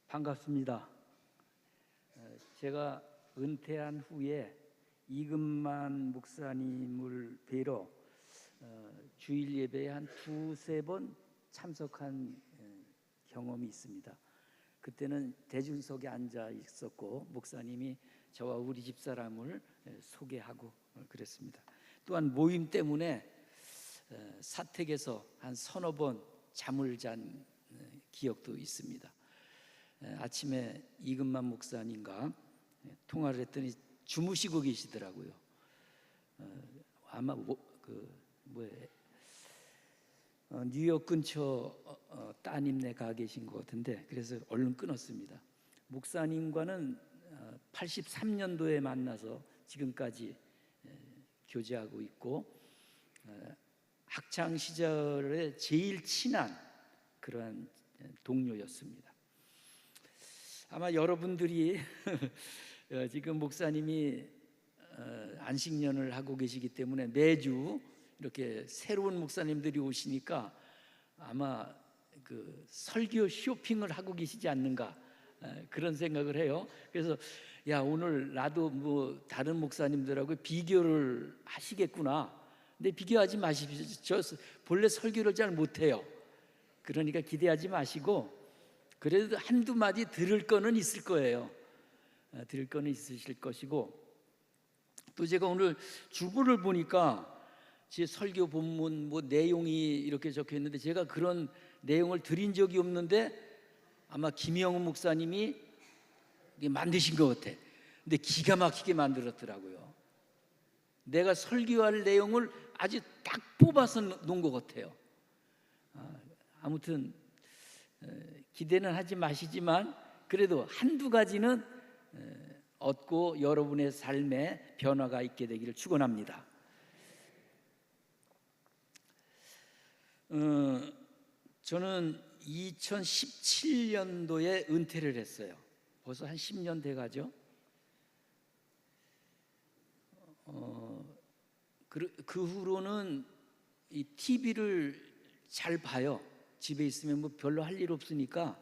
반갑습니다. 제가 은퇴한 후에 이금만 목사님을 뵈러 주일 예배에 한 두세 번 참석한 경험이 있습니다. 그때는 대중석에 앉아 있었고 목사님이 저와 우리 집사람을 소개하고 그랬습니다. 또한 모임 때문에 사택에서 한 서너 번 잠을 잔 기억도 있습니다. 아침에 이금만 목사님과 통화를 했더니 주무시고 계시더라고요. 아마 뉴욕 근처 따님네 가 계신 것 같은데, 그래서 얼른 끊었습니다. 목사님과는 83년도에 만나서 지금까지 교제하고 있고, 학창 시절에 제일 친한 그러한 동료였습니다. 아마 여러분들이 지금 목사님이 안식년을 하고 계시기 때문에 매주 이렇게 새로운 목사님들이 오시니까 아마 그 설교 쇼핑을 하고 계시지 않는가, 그런 생각을 해요. 그래서 오늘 나도 뭐 다른 목사님들하고 비교를 하시겠구나. 근데 비교하지 마십시오. 저 본래 설교를 잘 못해요. 그러니까 기대하지 마시고, 그래도 한두 마디 들을 거는 있을 거예요. 들을 거는 있으실 것이고, 또 제가 오늘 주보를 보니까 제 설교 본문 내용이 이렇게 적혀 있는데, 제가 그런 내용을 드린 적이 없는데 아마 김영훈 목사님이 만드신 것 같아. 근데 기가 막히게 만들었더라고요. 내가 설교할 내용을 아주 딱 뽑아서 놓은 것 같아요. 아무튼 기대는 하지 마시지만 그래도 한두 가지는 얻고 여러분의 삶에 변화가 있게 되기를 축원합니다. 저는 2017년도에 은퇴를 했어요. 벌써 한 10년 돼가죠. 그 후로는 이 TV를 잘 봐요. 집에 있으면 뭐 별로 할 일 없으니까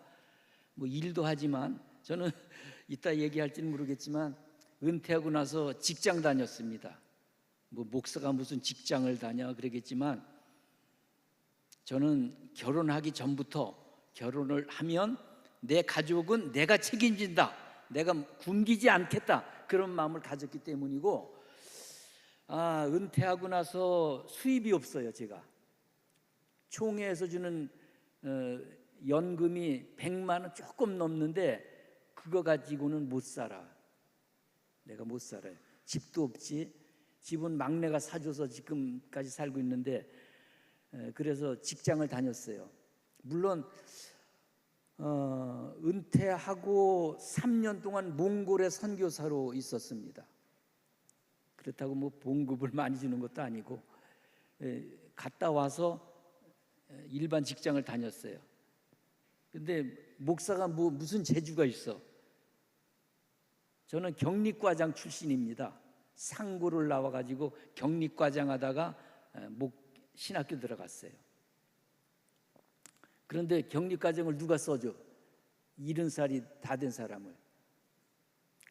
뭐 일도 하지만, 저는 이따 얘기할지는 모르겠지만 은퇴하고 나서 직장 다녔습니다. 뭐 목사가 무슨 직장을 다녀 그러겠지만, 저는 결혼하기 전부터 결혼을 하면 내 가족은 내가 책임진다, 내가 굶기지 않겠다, 그런 마음을 가졌기 때문이고, 은퇴하고 나서 수입이 없어요. 제가 총회에서 주는 연금이 100만 원 조금 넘는데 그거 가지고는 못 살아. 내가 못 살아요. 집도 없지. 집은 막내가 사줘서 지금까지 살고 있는데, 그래서 직장을 다녔어요. 물론 은퇴하고 3년 동안 몽골에 선교사로 있었습니다. 그렇다고 뭐 봉급을 많이 주는 것도 아니고, 갔다 와서 일반 직장을 다녔어요. 근데 목사가 무슨 재주가 있어? 저는 경리과장 출신입니다. 상고를 나와가지고 경리과장 하다가 신학교 들어갔어요. 그런데 경리과정을 누가 써줘? 70살이 다 된 사람을.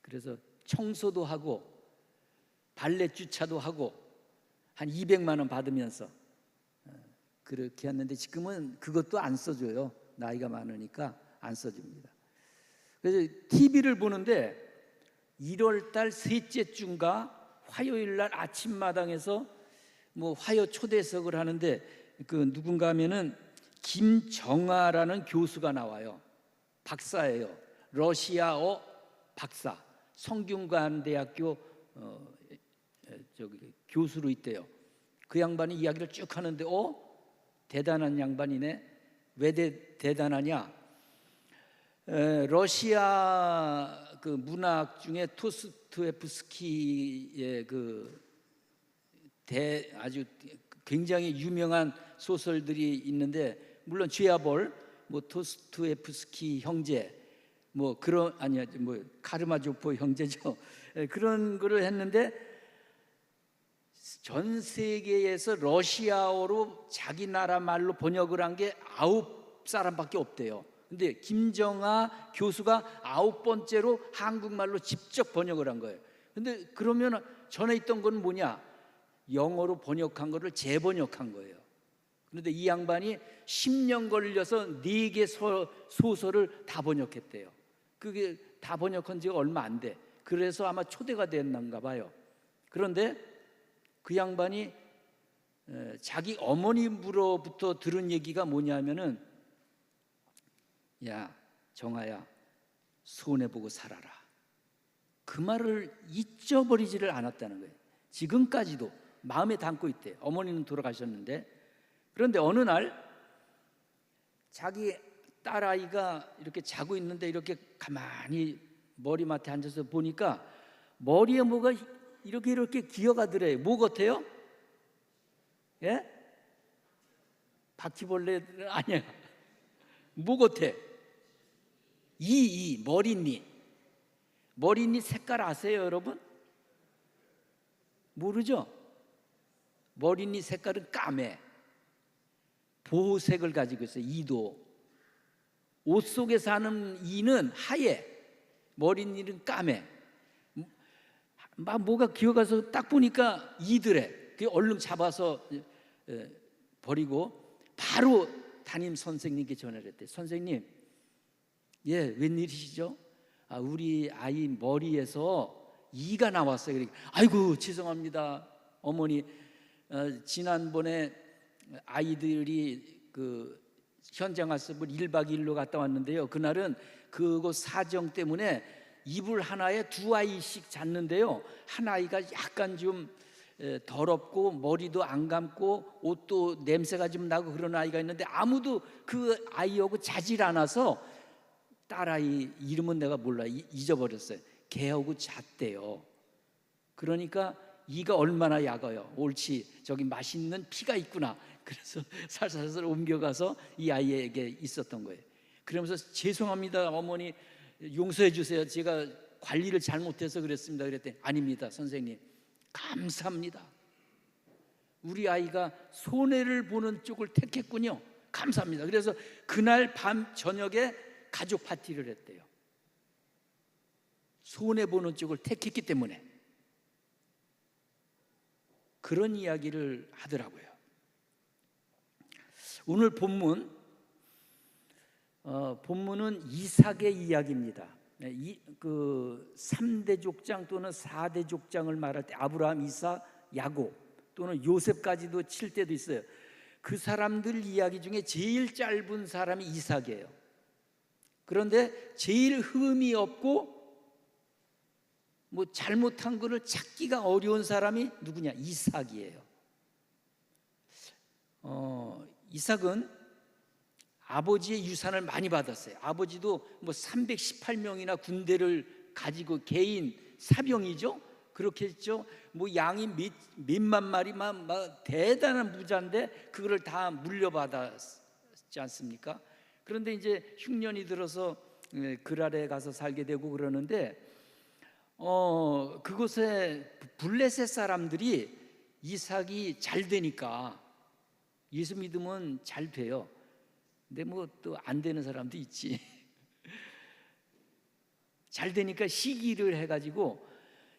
그래서 청소도 하고 발레 주차도 하고 한 200만 원 받으면서 그렇게 했는데, 지금은 그것도 안 써줘요. 나이가 많으니까 안 써줍니다. 그래서 TV를 보는데 1월 달 셋째 주인가 화요일 날 아침마당에서 뭐 화요 초대석을 하는데, 그 누군가 하면은 김정아라는 교수가 나와요. 박사예요. 러시아어 박사. 성균관대학교 교수로 있대요. 그 양반이 이야기를 쭉 하는데, 대단한 양반이네. 왜 대단하냐? 러시아 그 문학 중에 도스토옙스키의 아주 굉장히 유명한 소설들이 있는데, 물론 죄와벌, 뭐 도스토옙스키 형제, 뭐 그런 카르마조프 형제죠. 그런 거를 했는데, 전 세계에서 러시아어로 자기 나라 말로 번역을 한 게 9사람밖에 없대요. 근데 김정아 교수가 9번째로 한국말로 직접 번역을 한 거예요. 근데 그러면 전에 있던 건 뭐냐? 영어로 번역한 거를 재번역한 거예요. 그런데 이 양반이 10년 걸려서 4개 소설을 다 번역했대요. 그게 다 번역한 지가 얼마 안 돼. 그래서 아마 초대가 됐는가 봐요. 그런데 그 양반이 자기 어머님으로부터 들은 얘기가 뭐냐면은, 야 정아야, 손해보고 살아라. 그 말을 잊어버리지를 않았다는 거예요. 지금까지도 마음에 담고 있대. 어머니는 돌아가셨는데. 그런데 어느 날 자기 딸아이가 이렇게 자고 있는데 이렇게 가만히 머리맡에 앉아서 보니까 머리에 뭐가 이렇게 기어가더래요. 뭐 같아요? 예? 바퀴벌레 아니야. 뭐 같아? 머리니. 머리니 색깔 아세요, 여러분? 모르죠? 머리니 색깔은 까매. 보호색을 가지고 있어요. 이도. 옷 속에 사는 이는 하얘. 머리니는 까매. 막 뭐가 기어가서 딱 보니까 이더래. 그 얼른 잡아서 버리고 바로 담임 선생님께 전화를 했대. 선생님, 예, 웬일이시죠? 우리 아이 머리에서 이가 나왔어요. 그러니까 아이고 죄송합니다 어머니, 지난번에 아이들이 그 현장 학습을 1박 2일로 갔다 왔는데요. 그날은 그곳 사정 때문에 이불 하나에 2아이씩 잤는데요. 한 아이가 약간 좀 더럽고 머리도 안 감고 옷도 냄새가 좀 나고 그런 아이가 있는데 아무도 그 아이하고 자질 않아서 딸아이 이름은 내가 몰라, 잊어버렸어요. 걔하고 잤대요. 그러니까 이가 얼마나 약아요. 옳지, 저기 맛있는 피가 있구나. 그래서 살살살 옮겨가서 이 아이에게 있었던 거예요. 그러면서 죄송합니다 어머니, 용서해 주세요. 제가 관리를 잘못해서 그랬습니다. 그랬더니 아닙니다 선생님, 감사합니다. 우리 아이가 손해를 보는 쪽을 택했군요. 감사합니다. 그래서 그날 밤 저녁에 가족 파티를 했대요. 손해보는 쪽을 택했기 때문에. 그런 이야기를 하더라고요. 오늘 본문은 이삭의 이야기입니다. 그 3대 족장 또는 4대 족장을 말할 때 아브라함, 이삭, 야곱 또는 요셉까지도 칠 때도 있어요. 그 사람들 이야기 중에 제일 짧은 사람이 이삭이에요. 그런데 제일 흠이 없고 뭐 잘못한 것을 찾기가 어려운 사람이 누구냐? 이삭이에요. 이삭은 아버지의 유산을 많이 받았어요. 아버지도 뭐 318명이나 군대를 가지고 개인 사병이죠. 그렇게 했죠. 뭐 양이 몇만 마리만 막 대단한 부자인데 그거를 다 물려받았지 않습니까? 그런데 이제 흉년이 들어서 그랄에 가서 살게 되고 그러는데 그곳에 블레셋 사람들이 이삭이 잘 되니까, 예수 믿으면 잘 돼요. 근데 뭐 또 안 되는 사람도 있지. 잘 되니까 시기를 해가지고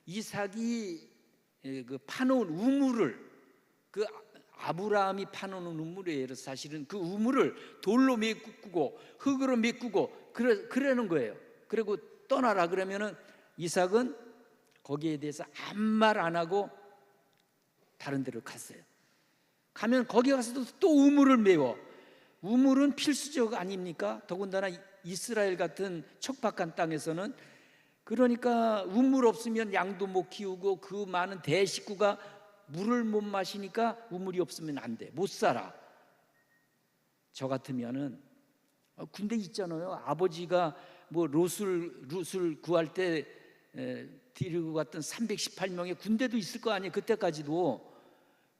이삭이 그 파놓은 우물을, 그 아브라함이 파놓은 우물이에요. 사실은 그 우물을 돌로 메꾸고 흙으로 메꾸고 그러는 거예요. 그리고 떠나라 그러면은 이삭은 거기에 대해서 아무 말 안 하고 다른 데로 갔어요. 가면 거기 가서도 또 우물을 메워. 우물은 필수적 아닙니까? 더군다나 이스라엘 같은 척박한 땅에서는. 그러니까 우물 없으면 양도 못 키우고 그 많은 대식구가 물을 못 마시니까 우물이 없으면 안 돼, 못 살아. 저 같으면은 군대 있잖아요. 아버지가 뭐 룻을 구할 때 데리고 갔던 318명의 군대도 있을 거 아니에요. 그때까지도.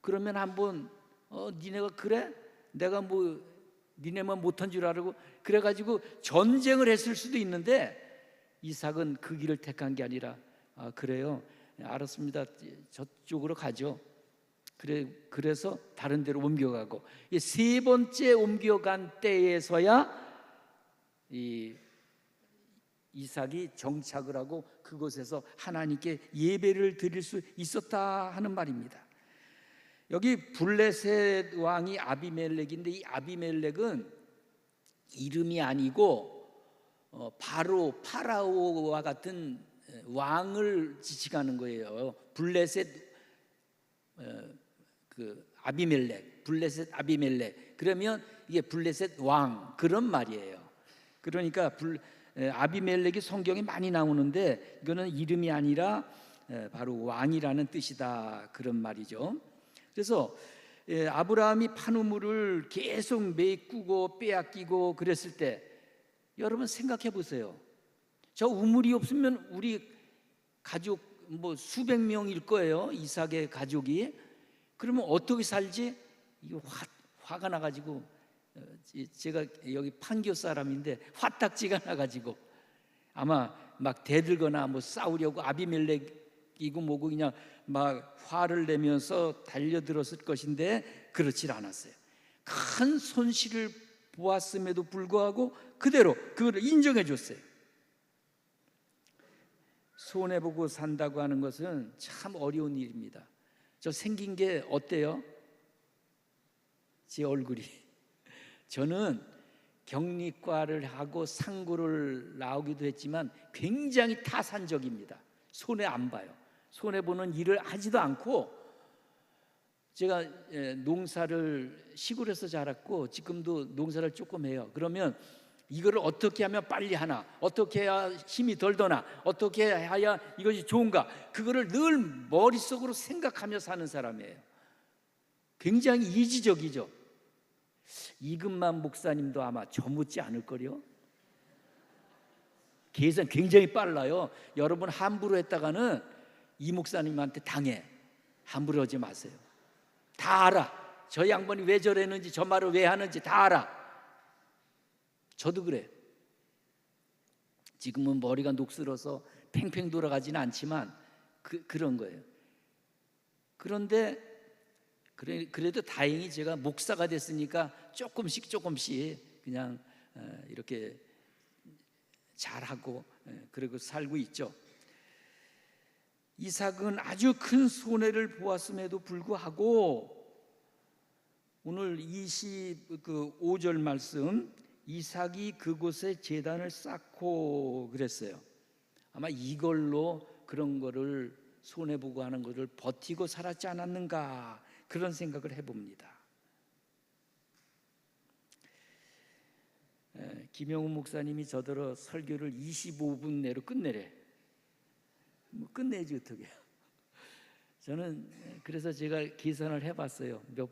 그러면 한번 니네가 그래? 내가 뭐 니네만 못한 줄 알고 그래가지고 전쟁을 했을 수도 있는데 이삭은 그 길을 택한 게 아니라 그래요, 알았습니다, 저쪽으로 가죠. 그래서 다른 데로 옮겨가고, 세 번째 옮겨간 때에서야 이 이삭이 정착을 하고 그곳에서 하나님께 예배를 드릴 수 있었다 하는 말입니다. 여기 블레셋 왕이 아비멜렉인데, 이 아비멜렉은 이름이 아니고 바로 파라오와 같은 왕을 지칭하는 거예요. 블레셋 그 아비멜렉, 블레셋 아비멜렉. 그러면 이게 블레셋 왕, 그런 말이에요. 그러니까 아비멜렉이 성경에 많이 나오는데 이거는 이름이 아니라 바로 왕이라는 뜻이다, 그런 말이죠. 그래서 아브라함이 판우물을 계속 메꾸고 빼앗기고 그랬을 때, 여러분 생각해 보세요. 저 우물이 없으면 우리 가족 뭐 수백 명일 거예요, 이삭의 가족이. 그러면 어떻게 살지? 이거 화가 나가지고, 제가 여기 판교 사람인데 화딱지가 나가지고 아마 막 대들거나 뭐 싸우려고 아비멜렉이고 뭐고 그냥 막 화를 내면서 달려들었을 것인데 그렇지 않았어요. 큰 손실을 보았음에도 불구하고 그대로 그걸 인정해 줬어요. 손해보고 산다고 하는 것은 참 어려운 일입니다. 저 생긴 게 어때요? 제 얼굴이. 저는 격리과를 하고 상고를 나오기도 했지만 굉장히 타산적입니다. 손해 안 봐요. 손해보는 일을 하지도 않고, 제가 농사를 시골에서 자랐고 지금도 농사를 조금 해요. 그러면 이거를 어떻게 하면 빨리 하나, 어떻게 해야 힘이 덜 드나, 어떻게 해야 이것이 좋은가, 그거를 늘 머릿속으로 생각하며 사는 사람이에요. 굉장히 이지적이죠. 이금만 목사님도 아마 저 못지 않을 거요. 계산 굉장히 빨라요. 여러분 함부로 했다가는 이 목사님한테 당해. 함부로 하지 마세요. 다 알아. 저 양반이 왜 저랬는지, 저 말을 왜 하는지 다 알아. 저도 그래. 지금은 머리가 녹슬어서 팽팽 돌아가지는 않지만 그런 거예요. 그런데 그래도 다행히 제가 목사가 됐으니까 조금씩 그냥 이렇게 잘하고 그러고 살고 있죠. 이삭은 아주 큰 손해를 보았음에도 불구하고 오늘 25절 말씀, 이삭이 그곳에 제단을 쌓고 그랬어요. 아마 이걸로 그런 거를 손해보고 하는 거를 버티고 살았지 않았는가, 그런 생각을 해봅니다. 김영훈 목사님이 저더러 설교를 25분 내로 끝내래. 뭐 끝내지 어떻게. 저는 그래서 제가 계산을 해봤어요. 몇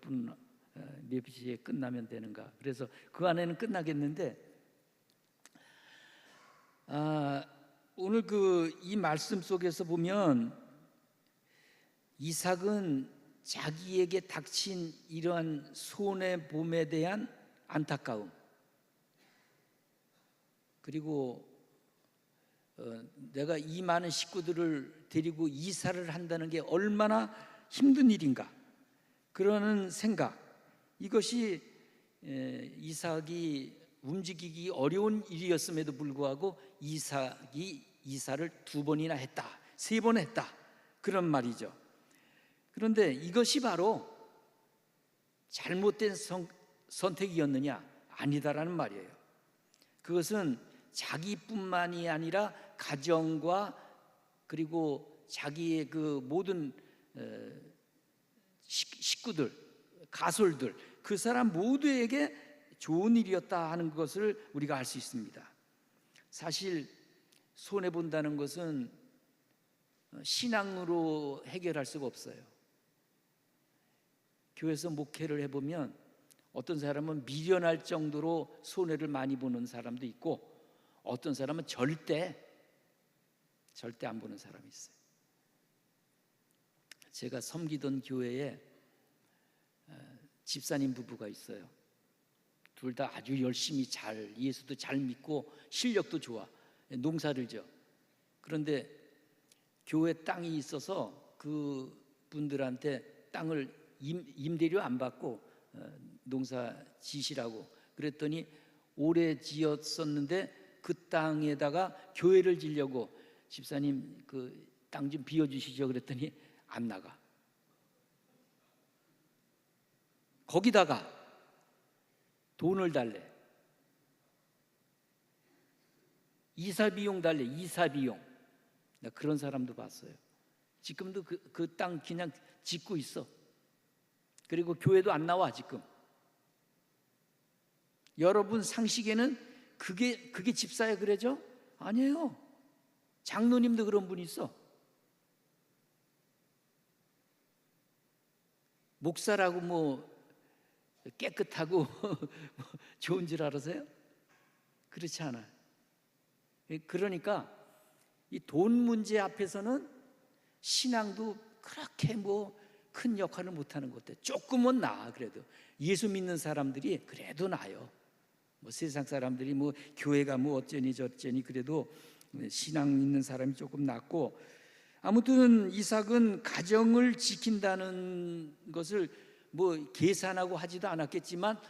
시에 끝나면 되는가. 그래서 그 안에는 끝나겠는데, 오늘 이 말씀 속에서 보면 이삭은 자기에게 닥친 이러한 손해봄에 대한 안타까움, 그리고 내가 이 많은 식구들을 데리고 이사를 한다는 게 얼마나 힘든 일인가, 그러는 생각, 이것이 이삭이 움직이기 어려운 일이었음에도 불구하고 이삭이 이사를 2번이나 했다, 3번 했다, 그런 말이죠. 그런데 이것이 바로 잘못된 선택이었느냐? 아니다라는 말이에요. 그것은 자기뿐만이 아니라 가정과 그리고 자기의 그 모든 식구들, 가솔들, 그 사람 모두에게 좋은 일이었다 하는 것을 우리가 알 수 있습니다. 사실 손해본다는 것은 신앙으로 해결할 수가 없어요. 교회에서 목회를 해보면 어떤 사람은 미련할 정도로 손해를 많이 보는 사람도 있고, 어떤 사람은 절대 안 보는 사람이 있어요. 제가 섬기던 교회에 집사님 부부가 있어요. 둘 다 아주 열심히 예수도 잘 믿고 실력도 좋아, 농사를 져. 그런데 교회 땅이 있어서 그 분들한테 땅을 임대료 안 받고 농사 지시라고 그랬더니 오래 지었었는데 그 땅에다가 교회를 지려고 집사님 그 땅 좀 비워주시죠 그랬더니 안 나가. 거기다가 돈을 달래. 이사 비용 달래. 이사 비용. 나 그런 사람도 봤어요. 지금도 그 땅 그냥 짓고 있어. 그리고 교회도 안 나와 지금. 여러분 상식에는 그게 집사야 그래죠? 아니에요. 장로님도 그런 분 있어. 목사라고 뭐 깨끗하고 좋은 줄 알아서요? 그렇지 않아요. 그러니까 이 돈 문제 앞에서는 신앙도 그렇게 뭐 큰 역할을 못하는 것 같아요. 조금은 나아. 그래도 예수 믿는 사람들이 그래도 나아요. 뭐 세상 사람들이 뭐 교회가 뭐 어쩌니 저쩌니 그래도 신앙 있는 사람이 조금 낫고, 아무튼 이삭은 가정을 지킨다는 것을 뭐 계산하고 하지도 않았겠지만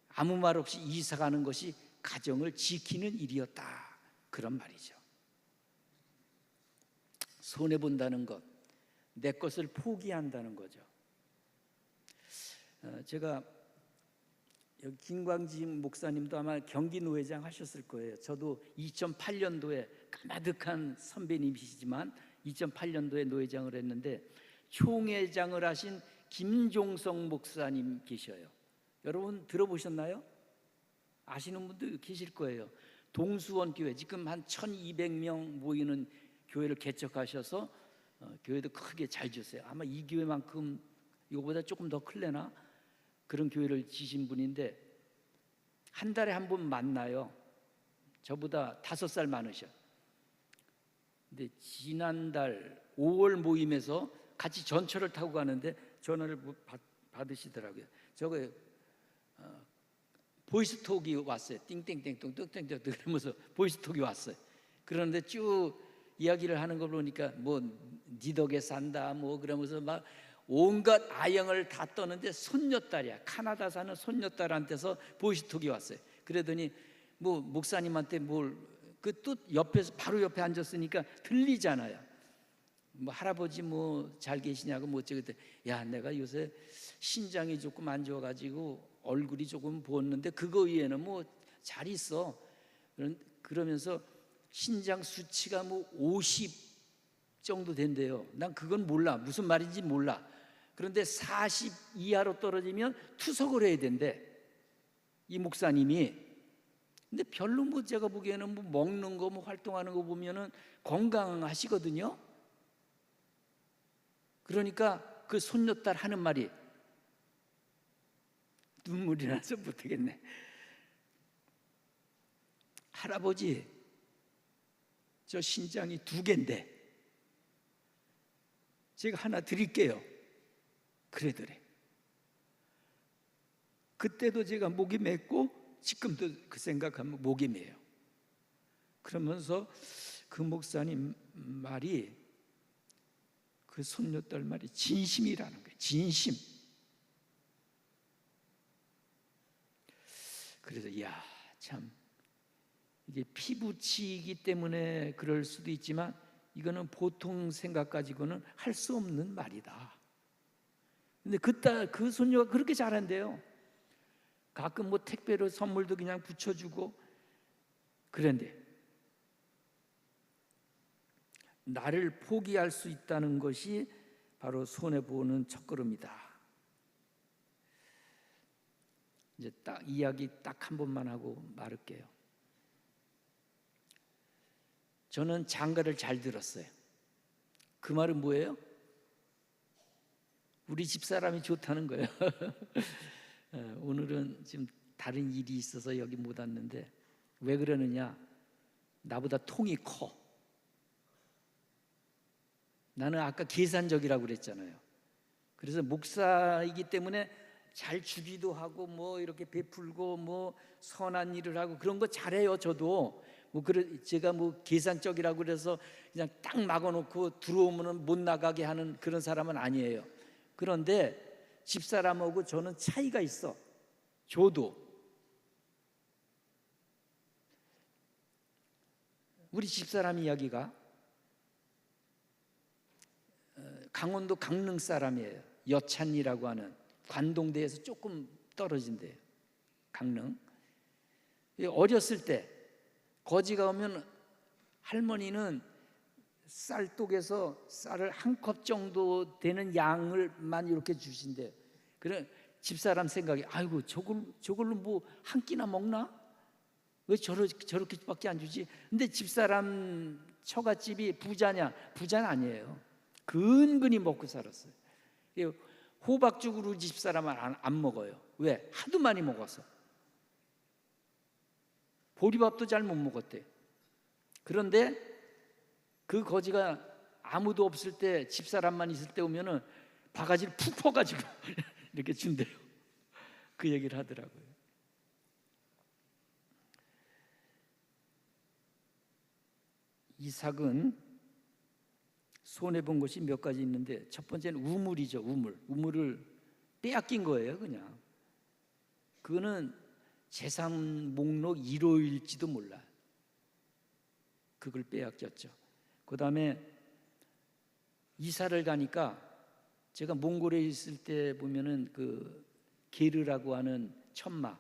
아무 말 없이 이삭하는 것이 가정을 지키는 일이었다, 그런 말이죠. 손해본다는 것, 내 것을 포기한다는 거죠. 제가 여기 김광지 목사님도 아마 경기노회장 하셨을 거예요. 저도 2008년도에 까마득한 선배님이시지만 2008년도에 노회장을 했는데 총회장을 하신 김종성 목사님 계셔요. 여러분 들어보셨나요? 아시는 분도 계실 거예요. 동수원 교회, 지금 한 1200명 모이는 교회를 개척하셔서 교회도 크게 잘 지었어요. 아마 이 교회만큼 이거보다 조금 더 클래나? 그런 교회를 지신 분인데 한 달에 한 번 만나요. 저보다 5살 많으셔. 근데 지난달 5월 모임에서 같이 전철을 타고 가는데 전화를 받으시더라고요. 저거 보이스톡이 왔어요. 띵땡땡똥 띵땡땡 그러면서 보이스톡이 왔어요. 그런데 쭉 이야기를 하는 걸 보니까 뭐 니 덕에 산다 뭐 그러면서 막 온갖 아영을 다 떠는데 손녀딸이야. 카나다 사는 손녀딸한테서 보이스톡이 왔어요. 그러더니 뭐 목사님한테 뭘 그 또 옆에서 바로 옆에 앉았으니까 들리잖아요. 뭐 할아버지 뭐 잘 계시냐고 뭐 어쩌고 그랬더니 야 내가 요새 신장이 조금 안 좋아가지고 얼굴이 조금 부었는데 그거 위에는 뭐 잘 있어. 그러면서 신장 수치가 뭐 50 정도 된대요. 난 그건 몰라. 무슨 말인지 몰라. 그런데 40 이하로 떨어지면 투석을 해야 된대. 이 목사님이. 근데 별로 뭐 제가 보기에는 뭐 먹는 거 뭐 활동하는 거 보면은 건강하시거든요. 그러니까 그 손녀딸 하는 말이 눈물이 나서 못하겠네. 할아버지, 저 신장이 2개인데 제가 하나 드릴게요. 그래더래. 그때도 제가 목이 맸고 지금도 그 생각하면 목이 메요. 그러면서 그 목사님 말이, 그 손녀딸 말이 진심이라는 거예요. 진심. 그래서 야, 참 이게 피부치이기 때문에 그럴 수도 있지만 이거는 보통 생각 가지고는 할 수 없는 말이다. 근데 그 손녀가 그렇게 잘한대요. 가끔 뭐 택배로 선물도 그냥 붙여주고 그런데 나를 포기할 수 있다는 것이 바로 손해보는 첫걸음이다. 이제 딱 이야기 딱 한 번만 하고 말을게요. 저는 장가를 잘 들었어요. 그 말은 뭐예요? 우리 집사람이 좋다는 거예요. 오늘은 지금 다른 일이 있어서 여기 못 왔는데 왜 그러느냐? 나보다 통이 커. 나는 아까 계산적이라고 그랬잖아요. 그래서 목사이기 때문에 잘 주기도 하고 뭐 이렇게 베풀고 뭐 선한 일을 하고 그런 거 잘해요. 저도 뭐 제가 뭐 계산적이라고 그래서 그냥 딱 막아놓고 들어오면은 못 나가게 하는 그런 사람은 아니에요. 그런데 집사람하고 저는 차이가 있어. 저도 우리 집사람 이야기가 강원도 강릉 사람이에요. 여찬이라고 하는 관동대에서 조금 떨어진 데예요. 강릉. 어렸을 때 거지가 오면 할머니는 쌀독에서 쌀을 한 컵 정도 되는 양을만 이렇게 주신대요. 그래 집사람 생각이 아이고 저걸로 뭐 한 끼나 먹나? 왜 저렇게밖에 안 주지? 근데 집사람 처갓집이 부자냐? 부자는 아니에요. 근근히 먹고 살았어요. 호박죽으로 집사람은 안 먹어요. 왜? 하도 많이 먹어서. 보리밥도 잘 못 먹었대요. 그런데 그 거지가 아무도 없을 때 집사람만 있을 때 오면은 바가지를 푹 퍼가지고 이렇게 준대요. 그 얘기를 하더라고요. 이삭은 손해본 것이 몇 가지 있는데 첫 번째는 우물이죠. 우물을 빼앗긴 거예요. 그냥 그거는 재산 목록 1호일지도 몰라요. 그걸 빼앗겼죠. 그 다음에 이사를 가니까 제가 몽골에 있을 때 보면은 그 게르라고 하는 천마,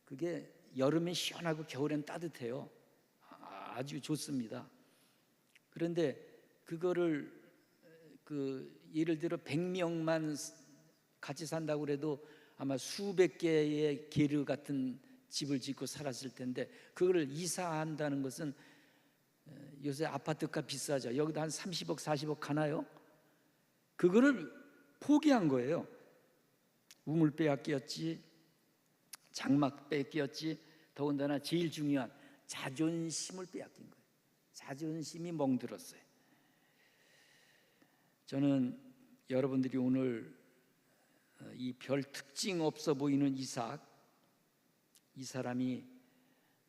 그게 여름엔 시원하고 겨울엔 따뜻해요. 아주 좋습니다. 그런데 그거를 예를 들어 100명만 같이 산다고 그래도 아마 수백 개의 게르 같은 집을 짓고 살았을 텐데 그거를 이사한다는 것은 요새 아파트가 비싸죠. 여기도 한 30억 40억 가나요? 그거를 포기한 거예요. 우물 빼앗겼지, 장막 빼앗겼지, 더군다나 제일 중요한 자존심을 빼앗긴 거예요. 자존심이 멍들었어요. 저는 여러분들이 오늘 이 별 특징 없어 보이는 이삭, 이 사람이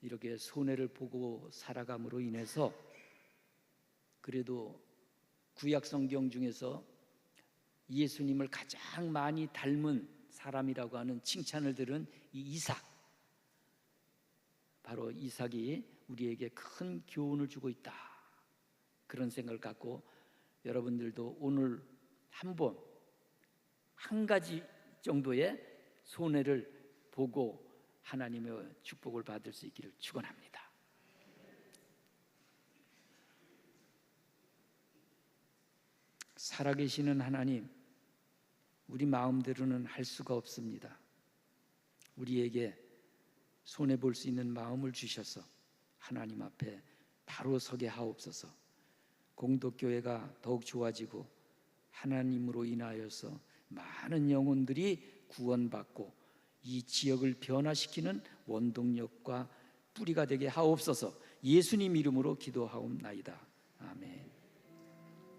이렇게 손해를 보고 살아감으로 인해서 그래도 구약 성경 중에서 예수님을 가장 많이 닮은 사람이라고 하는 칭찬을 들은 이 이삭, 바로 이삭이 우리에게 큰 교훈을 주고 있다, 그런 생각을 갖고 여러분들도 오늘 한 가지 정도의 손해를 보고 하나님의 축복을 받을 수 있기를 축원합니다. 살아계시는 하나님, 우리 마음대로는 할 수가 없습니다. 우리에게 손해볼 수 있는 마음을 주셔서 하나님 앞에 바로 서게 하옵소서. 공덕교회가 더욱 좋아지고 하나님으로 인하여서 많은 영혼들이 구원받고 이 지역을 변화시키는 원동력과 뿌리가 되게 하옵소서. 예수님 이름으로 기도하옵나이다. 아멘.